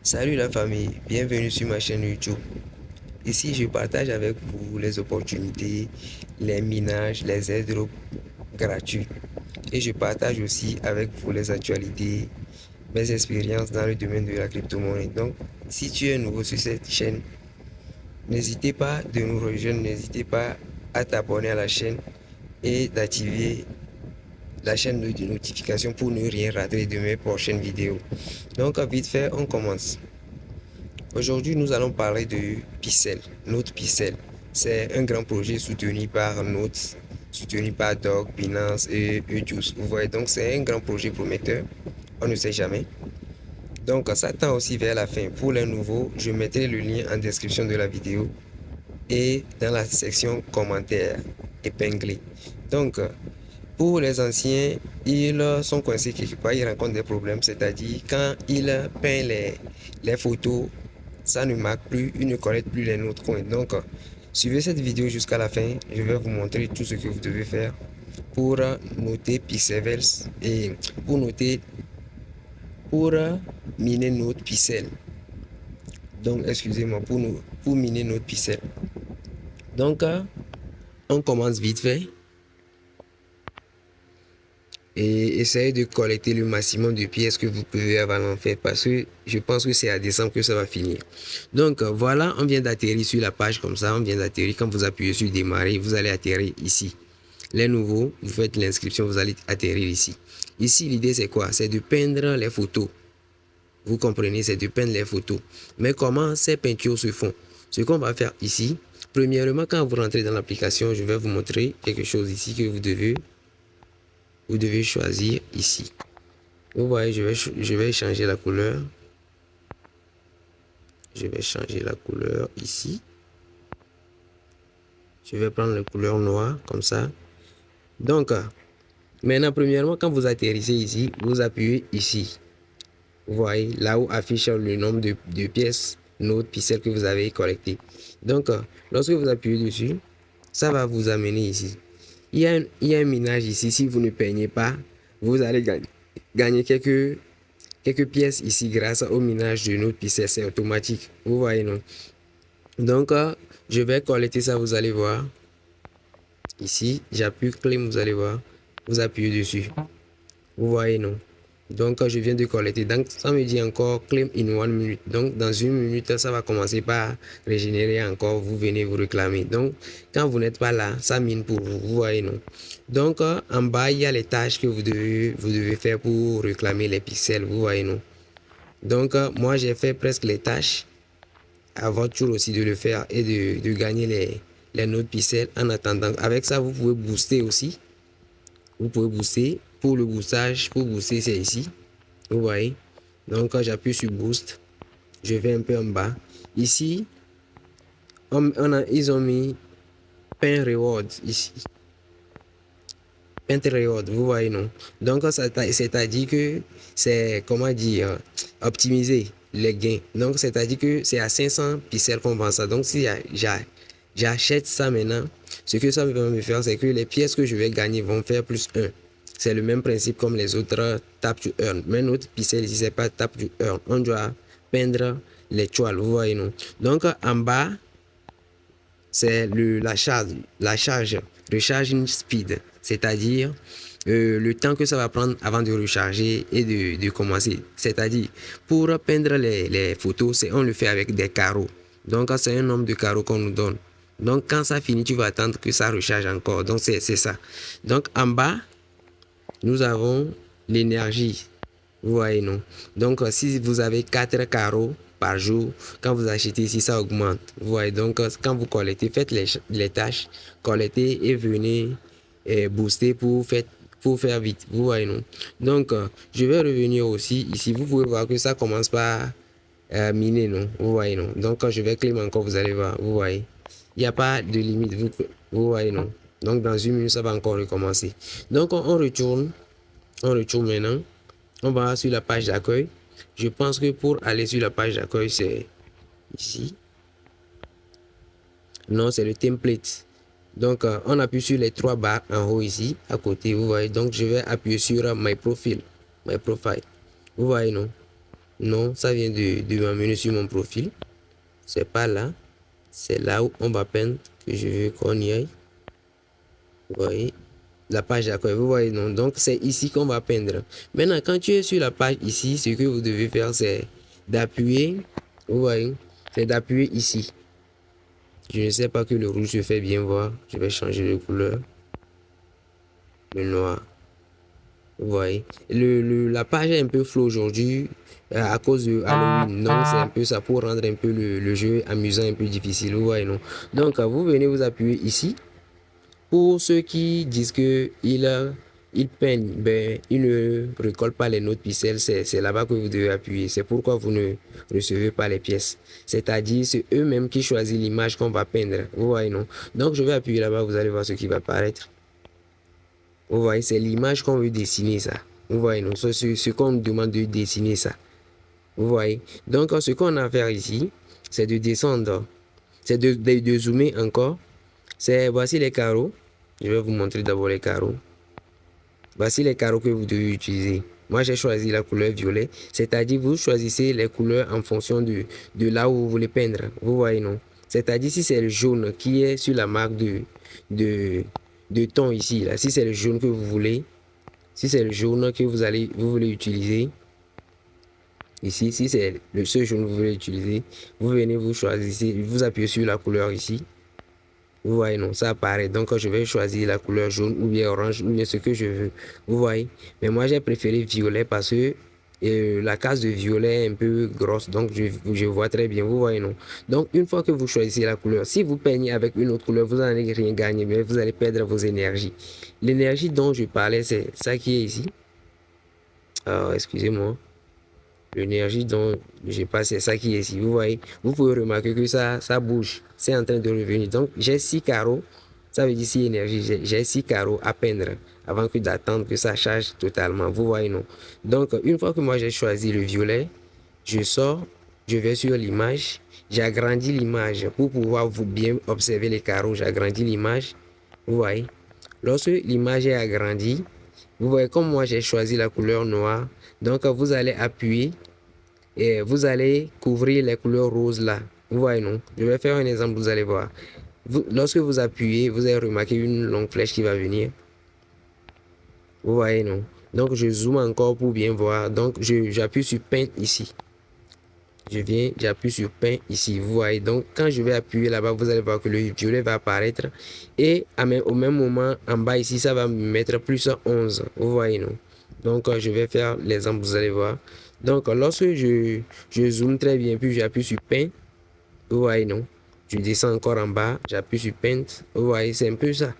Salut la famille, bienvenue sur ma chaîne YouTube. Ici, je partage avec vous les opportunités, les minages, les airdrops gratuits. Et je partage aussi avec vous les actualités, mes expériences dans le domaine de la crypto-monnaie. Donc, si tu es nouveau sur cette chaîne, n'hésitez pas de nous rejoindre, n'hésitez pas à t'abonner à la chaîne et d'activer la chaîne de notification pour ne rien rater de mes prochaines vidéos. Donc, vite fait, on commence. Aujourd'hui, nous allons parler de Pixel, Node Pixel. C'est un grand projet soutenu par Node, soutenu par Dog, Binance et Juice. Vous voyez, donc c'est un grand projet prometteur. On ne sait jamais. Donc, ça tend aussi vers la fin. Pour les nouveaux, je mettrai le lien en description de la vidéo et dans la section commentaires épinglés. Donc, pour les anciens, ils sont coincés quelque part, ils rencontrent des problèmes, c'est-à-dire quand ils peignent les photos, ça ne marque plus, ils ne collectent plus les notes coins. Donc, suivez cette vidéo jusqu'à la fin, je vais vous montrer tout ce que vous devez faire pour noter Pixels et pour noter, pour miner notre Pixel. Donc, excusez-moi, pour miner notre Pixel. Donc, on commence vite fait. Et essayez de collecter le maximum de pièces que vous pouvez avoir en fait parce que je pense que c'est à décembre que ça va finir. Donc voilà, on vient d'atterrir sur la page comme ça, on vient d'atterrir. Quand vous appuyez sur démarrer, vous allez atterrir ici. Les nouveaux, vous faites l'inscription, vous allez atterrir ici. Ici, l'idée c'est quoi? C'est de peindre les photos. Vous comprenez, c'est de peindre les photos. Mais comment ces peintures se font? Ce qu'on va faire ici, premièrement, quand vous rentrez dans l'application, je vais vous montrer quelque chose ici que vous devez choisir ici. Vous voyez, je vais changer la couleur. Je vais changer la couleur ici. Je vais prendre la couleur noire comme ça. Donc, maintenant, premièrement, quand vous atterrissez ici, vous appuyez ici. Vous voyez, là où affiche le nombre de pièces, notes, pixels que vous avez collecté. Donc, lorsque vous appuyez dessus, ça va vous amener ici. Il y a un minage ici. Si vous ne peignez pas, vous allez gagner quelques pièces ici grâce au minage de notre pixel. C'est automatique. Vous voyez, non? Donc, je vais collecter ça. Vous allez voir. Ici, j'appuie claim. Vous allez voir. Vous appuyez dessus. Vous voyez, non? Donc, je viens de collecter. Donc, ça me dit encore claim in 1 minute. Donc, dans 1 minute, ça va commencer par régénérer encore. Vous venez vous réclamer. Donc, quand vous n'êtes pas là, ça mine pour vous. Vous voyez, non? Donc, en bas, il y a les tâches que vous devez faire pour réclamer les pixels. Vous voyez, non? Donc, moi, j'ai fait presque les tâches. À votre tour aussi de le faire et de gagner les notes pixels en attendant. Avec ça, vous pouvez booster aussi. Vous pouvez booster. Pour le boostage, pour booster, c'est ici. Vous voyez. Donc, quand j'appuie sur boost, je vais un peu en bas. Ici, ils ont mis Paint Reward ici. Paint Reward, vous voyez, non? Donc, c'est-à-dire que c'est, comment dire, optimiser les gains. Donc, c'est-à-dire que c'est à 500 pixels qu'on vend ça. Donc, si j'achète ça maintenant, ce que ça va me faire, c'est que les pièces que je vais gagner vont faire plus 1. C'est le même principe comme les autres tap to earn. Mais notre pixel ici, c'est pas tap to earn. On doit peindre les toiles, vous voyez, non? Donc, en bas, c'est la charge, recharging speed, c'est-à-dire le temps que ça va prendre avant de recharger et de commencer. C'est-à-dire, pour peindre les photos, on le fait avec des carreaux. Donc, c'est un nombre de carreaux qu'on nous donne. Donc, quand ça finit, tu vas attendre que ça recharge encore. Donc, c'est ça. Donc, en bas, nous avons l'énergie. Vous voyez, non? Donc, si vous avez 4 carreaux par jour, quand vous achetez ici, ça augmente. Vous voyez, donc, quand vous collectez, faites les tâches, collectez et venez booster pour faire vite. Vous voyez, non? Donc, je vais revenir aussi ici. Vous pouvez voir que ça commence par miner, non? Vous voyez, non? Donc, je vais claim encore, vous allez voir. Vous voyez, il n'y a pas de limite. Vous voyez, non? Donc, dans 1 minute, ça va encore recommencer. Donc, on retourne maintenant. On va sur la page d'accueil. Je pense que pour aller sur la page d'accueil, c'est ici. Non, c'est le template. Donc, on appuie sur les 3 barres en haut ici, à côté. Vous voyez, donc je vais appuyer sur My Profile. My Profile. Vous voyez, non? Non, ça vient de m'amener sur mon profil. C'est pas là. C'est là où on va peindre que je veux qu'on y aille. Vous voyez, la page d'accueil, vous voyez, non? Donc, c'est ici qu'on va peindre. Maintenant, quand tu es sur la page ici, ce que vous devez faire, c'est d'appuyer. Vous voyez, c'est d'appuyer ici. Je ne sais pas que le rouge se fait bien voir. Je vais changer de couleur. Le noir. Vous voyez, la page est un peu floue aujourd'hui à cause de Halloween. Donc, c'est un peu ça pour rendre un peu le jeu amusant, un peu difficile. Vous voyez, non? Donc, vous venez vous appuyer ici. Pour ceux qui disent que ils peignent, ben, ils ne récoltent pas les notes pixels, c'est là-bas que vous devez appuyer. C'est pourquoi vous ne recevez pas les pièces. C'est-à-dire, c'est eux-mêmes qui choisissent l'image qu'on va peindre. Vous voyez, non? Donc, je vais appuyer là-bas, vous allez voir ce qui va apparaître. Vous voyez, c'est l'image qu'on veut dessiner, ça. Vous voyez, non? C'est ce qu'on nous demande de dessiner, ça. Vous voyez? Donc, ce qu'on a à faire ici, c'est de descendre. C'est de zoomer encore. Voici les carreaux. Je vais vous montrer d'abord les carreaux. Voici les carreaux que vous devez utiliser. Moi, j'ai choisi la couleur violet. C'est-à-dire, vous choisissez les couleurs en fonction de là où vous voulez peindre. Vous voyez, non? C'est-à-dire, si c'est le jaune qui est sur la marque de, de ton ici, là, si c'est le jaune que vous voulez, si c'est le jaune que vous voulez utiliser, ici, si c'est ce jaune que vous voulez utiliser, vous venez, vous choisissez, vous appuyez sur la couleur ici. Vous voyez, non, ça apparaît. Donc, je vais choisir la couleur jaune ou bien orange ou bien ce que je veux. Vous voyez. Mais moi, j'ai préféré violet parce que la case de violet est un peu grosse. Donc, je vois très bien. Vous voyez, non. Donc, une fois que vous choisissez la couleur, si vous peignez avec une autre couleur, vous n'allez rien gagner, mais vous allez perdre vos énergies. L'énergie dont je parlais, c'est ça qui est ici. Alors, excusez-moi. L'énergie dont je passe, c'est ça qui est ici. Vous voyez, vous pouvez remarquer que ça bouge. C'est en train de revenir. Donc, j'ai 6 carreaux. Ça veut dire 6 énergies. J'ai 6 carreaux à peindre avant que d'attendre que ça charge totalement. Vous voyez, non? Donc, une fois que moi j'ai choisi le violet, je sors, je vais sur l'image. J'agrandis l'image pour pouvoir vous bien observer les carreaux. J'agrandis l'image. Vous voyez? Lorsque l'image est agrandie, vous voyez comme moi j'ai choisi la couleur noire. Donc, vous allez appuyer et vous allez couvrir les couleurs roses là. Vous voyez, non? Je vais faire un exemple, vous allez voir. Lorsque vous appuyez, vous allez remarquer une longue flèche qui va venir. Vous voyez, non? Donc, je zoome encore pour bien voir. Donc, j'appuie sur peindre ici. Je viens, j'appuie sur peint ici. Vous voyez, donc quand je vais appuyer là-bas, vous allez voir que le violet va apparaître. Et au même moment, en bas ici, ça va me mettre plus 11. Vous voyez, non? Donc, je vais faire l'exemple, vous allez voir. Donc, lorsque je zoome très bien, puis j'appuie sur peint, vous voyez, non? Je descends encore en bas, j'appuie sur peint. Vous voyez, c'est un peu ça.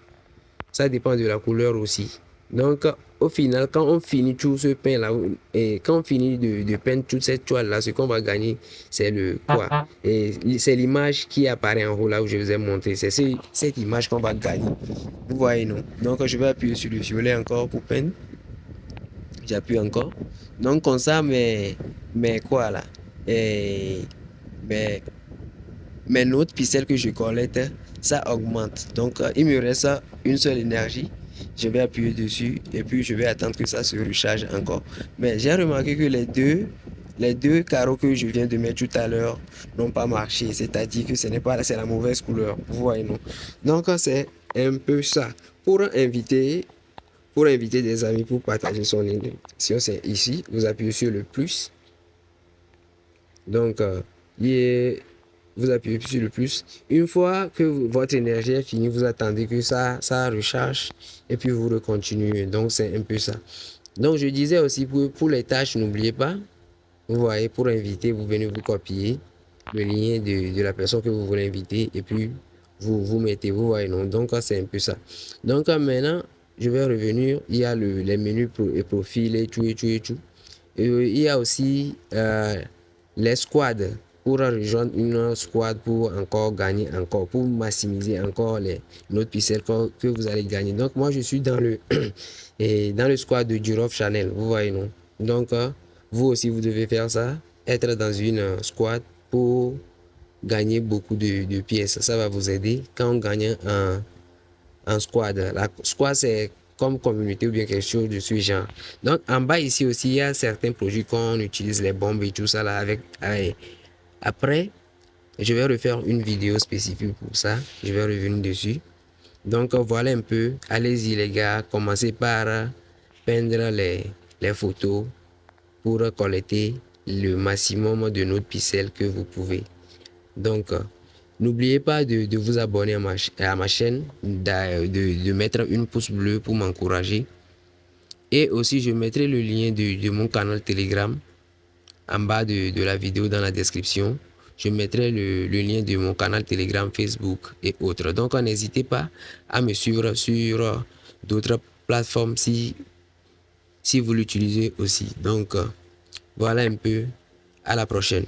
Ça dépend de la couleur aussi. Donc, au final, quand on finit tout ce pain-là, et quand on finit de peindre toute cette toile-là, ce qu'on va gagner, c'est le quoi? Et c'est l'image qui apparaît en haut là où je vous ai montré. C'est cette image qu'on va gagner. Vous voyez, non? Donc, je vais appuyer sur le violet encore pour peindre. J'appuie encore. Donc, comme ça, mais quoi là? Et, mais mes notes, puis celles que je collecte, ça augmente. Donc, il me reste une seule énergie. Je vais appuyer dessus et puis je vais attendre que ça se recharge encore. Mais j'ai remarqué que les deux carreaux que je viens de mettre tout à l'heure n'ont pas marché. C'est-à-dire que ce n'est pas, c'est la mauvaise couleur. Vous voyez, non? Donc, c'est un peu ça. Pour inviter des amis pour partager son émission, c'est ici. Vous appuyez sur le plus. Donc, vous appuyez sur le plus. Une fois que votre énergie est finie, vous attendez que ça recharge et puis vous recontinuez. Donc, c'est un peu ça. Donc, je disais aussi pour les tâches, n'oubliez pas, vous voyez, pour inviter, vous venez vous copier le lien de la personne que vous voulez inviter et puis vous mettez, vous voyez, non? Donc, c'est un peu ça. Donc, maintenant, je vais revenir. Il y a les menus et profil et tout et tout et tout. Et il y a aussi les squads pour rejoindre une squad pour encore gagner encore, pour maximiser encore les notes pixels que vous allez gagner. Donc moi je suis dans le et dans le squad de Durov Channel, vous voyez, non? Donc vous aussi vous devez faire ça, être dans une squad pour gagner beaucoup de pièces. Ça va vous aider quand on gagne en squad. La squad, c'est comme communauté ou bien quelque chose de ce genre. Donc en bas ici aussi, il y a certains produits qu'on utilise, les bombes et tout ça là avec. Après, je vais refaire une vidéo spécifique pour ça. Je vais revenir dessus. Donc voilà un peu. Allez-y les gars, commencez par peindre les photos pour collecter le maximum de notre pixels que vous pouvez. Donc n'oubliez pas de vous abonner à ma chaîne, de mettre une pouce bleu pour m'encourager. Et aussi je mettrai le lien de mon canal Telegram en bas de la vidéo dans la description. Je mettrai le lien de mon canal Telegram, Facebook et autres. Donc n'hésitez pas à me suivre sur d'autres plateformes si vous l'utilisez aussi. Donc voilà un peu. À la prochaine.